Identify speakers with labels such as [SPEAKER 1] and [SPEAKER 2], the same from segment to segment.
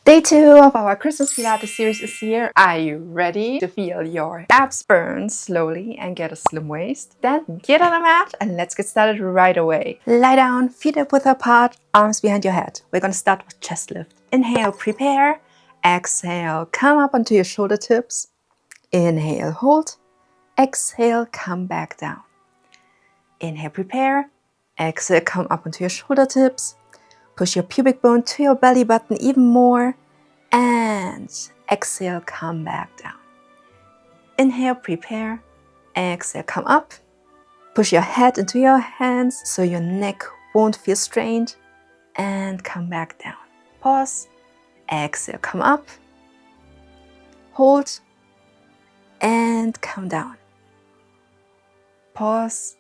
[SPEAKER 1] Day 2 of our Christmas Pilates series is here. Are you ready to feel your abs burn slowly and get a slim waist? Then get on the mat and let's get started right away. Lie down, feet up width apart, arms behind your head. We're going to start with chest lift. Inhale, prepare. Exhale, come up onto your shoulder tips. Inhale, hold. Exhale, come back down. Inhale, prepare. Exhale, come up onto your shoulder tips. Push your pubic bone to your belly button even more. And exhale, come back down. Inhale, prepare. Exhale, come up. Push your head into your hands so your neck won't feel strained. And come back down. Pause. Exhale, come up. Hold. And come down. Pause.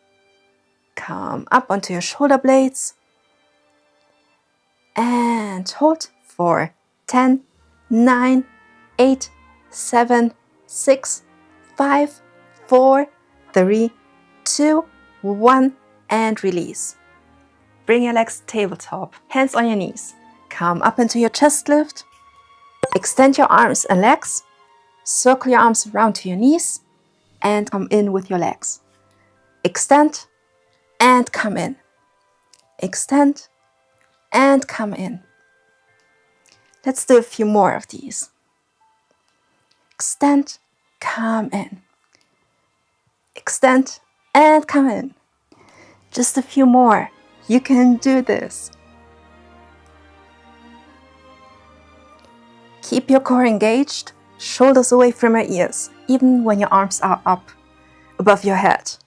[SPEAKER 1] Come up onto your shoulder blades. And hold for 10, 9, 8, 7, 6, 5, 4, 3, 2, 1, and release. Bring your legs tabletop, hands on your knees. Come up into your chest lift. Extend your arms and legs. Circle your arms around to your knees and come in with your legs. Extend and come in. Extend and come in. Let's do a few more of these. Extend, come in. Extend and come in. Just a few more. You can do this. Keep your core engaged, shoulders away from your ears, even when your arms are up above your head.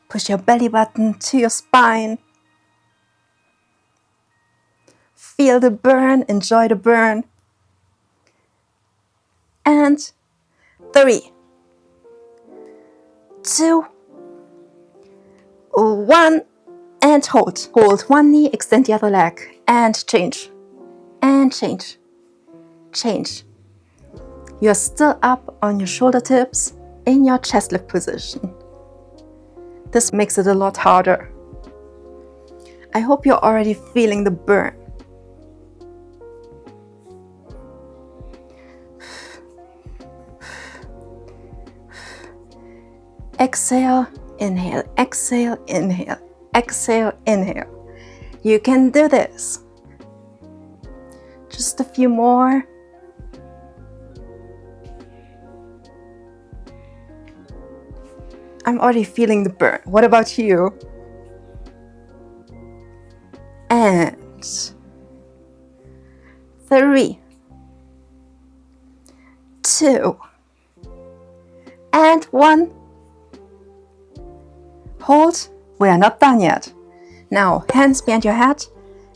[SPEAKER 1] Push your belly button to your spine. Feel the burn, enjoy the burn. And 3, 2, 1, and hold. Hold one knee, extend the other leg, and change. And change. Change. You're still up on your shoulder tips in your chest lift position. This makes it a lot harder. I hope you're already feeling the burn. Exhale, inhale, exhale, inhale, exhale, inhale. You can do this. Just a few more. I'm already feeling the burn. What about you? And 3, 2, and 1. Hold. We are not done yet. Now, hands behind your head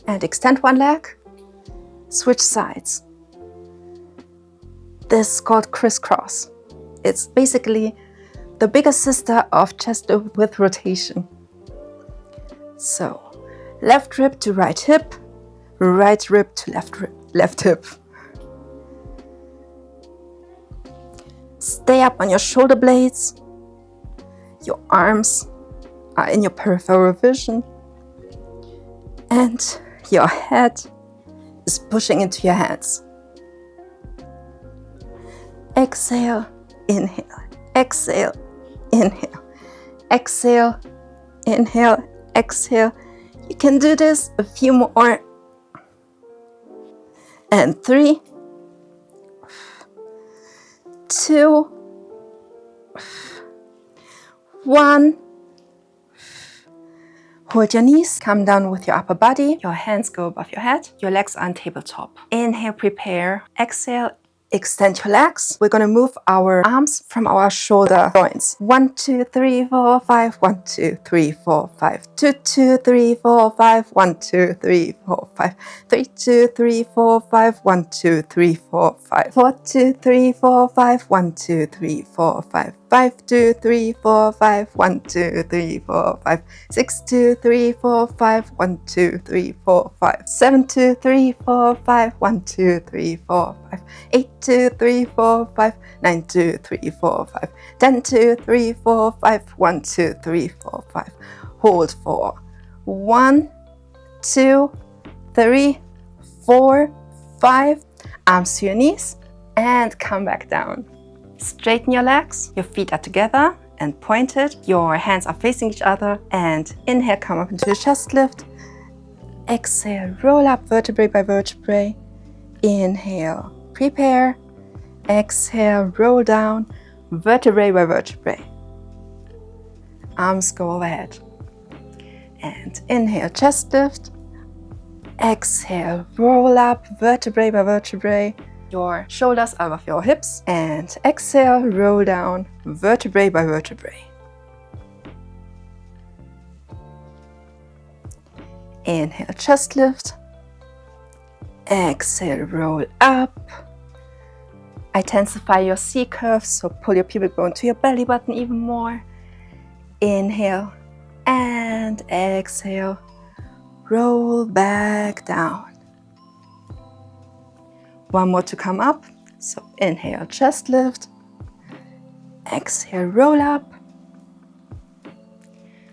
[SPEAKER 1] and extend one leg. Switch sides. This is called crisscross. It's basically the bigger sister of chest width rotation. So, left rib to right hip, right rib to left hip. Stay up on your shoulder blades. Your arms are in your peripheral vision. And your head is pushing into your hands. Exhale, inhale, exhale, inhale, exhale, inhale, exhale. You can do this a few more. And 3, 2, 1. Hold your knees, come down with your upper body. Your hands go above your head. Your legs are on tabletop. Inhale, prepare. Exhale, extend your legs. We're going to move our arms from our shoulder joints. 1, 2, 3, 4, 5. 1, 2, 3, 4, 5. 2, 2, 3, 4, 5. 1, 2, 3, 4, 5. 3, 2, 3, 4, 5. 1, 2, 3, 4, 5. 4, 2, 3, 4, 5. 1, 2, 3, 4, 5. 5, 2, 3, 4, 5. 1, 2, 3, 4, 5. 6, 2, 3, 4, 5. 1, 2, 3, 4, 5. 7, 2, 3, 4, 5. 1, 2, 3, 4, 5. 8, 2, 3, 4, 5. 9, 2, 3, 4, 5. 10, 2, 3, 4, 5. 1, 2, 3, 4, 5. Hold 4, 1, 2, 3, 4, 5. Arms to your knees and come back down. Straighten your legs. Your feet are together and pointed. Your hands are facing each other. And inhale, come up into a chest lift. Exhale, roll up vertebrae by vertebrae. Inhale, prepare. Exhale, roll down vertebrae by vertebrae. Arms go overhead. And inhale, chest lift. Exhale, roll up vertebrae by vertebrae. Your shoulders above your hips. And exhale, roll down vertebrae by vertebrae. Inhale, chest lift. Exhale, roll up. Intensify your C-curve, so pull your pubic bone to your belly button even more. Inhale and exhale. Roll back down. One more to come up. So inhale, chest lift. Exhale, roll up.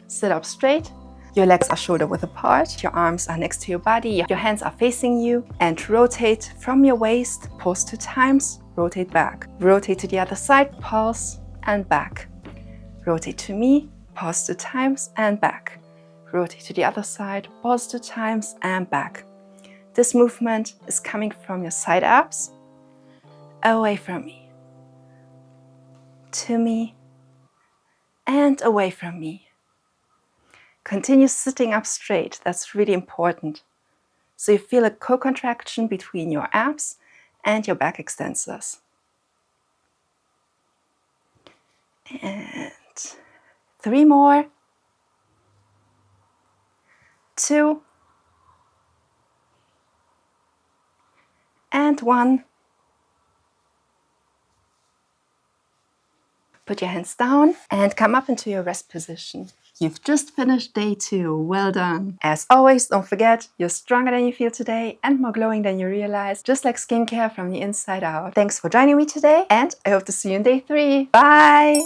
[SPEAKER 1] Sit up straight. Your legs are shoulder width apart. Your arms are next to your body. Your hands are facing you. And rotate from your waist. Pause 2 times. Rotate back. Rotate to the other side. Pause and back. Rotate to me. Pause 2 times and back. Rotate to the other side. Pause 2 times and back. This movement is coming from your side abs, away from me, to me, and away from me. Continue sitting up straight. That's really important. So you feel a co-contraction between your abs and your back extensors. And 3 more. 2. And 1. Put your hands down and come up into your rest position. You've just finished day 2. Well done. As always, don't forget, you're stronger than you feel today and more glowing than you realize, just like skincare from the inside out. Thanks for joining me today, and I hope to see you in day 3. Bye!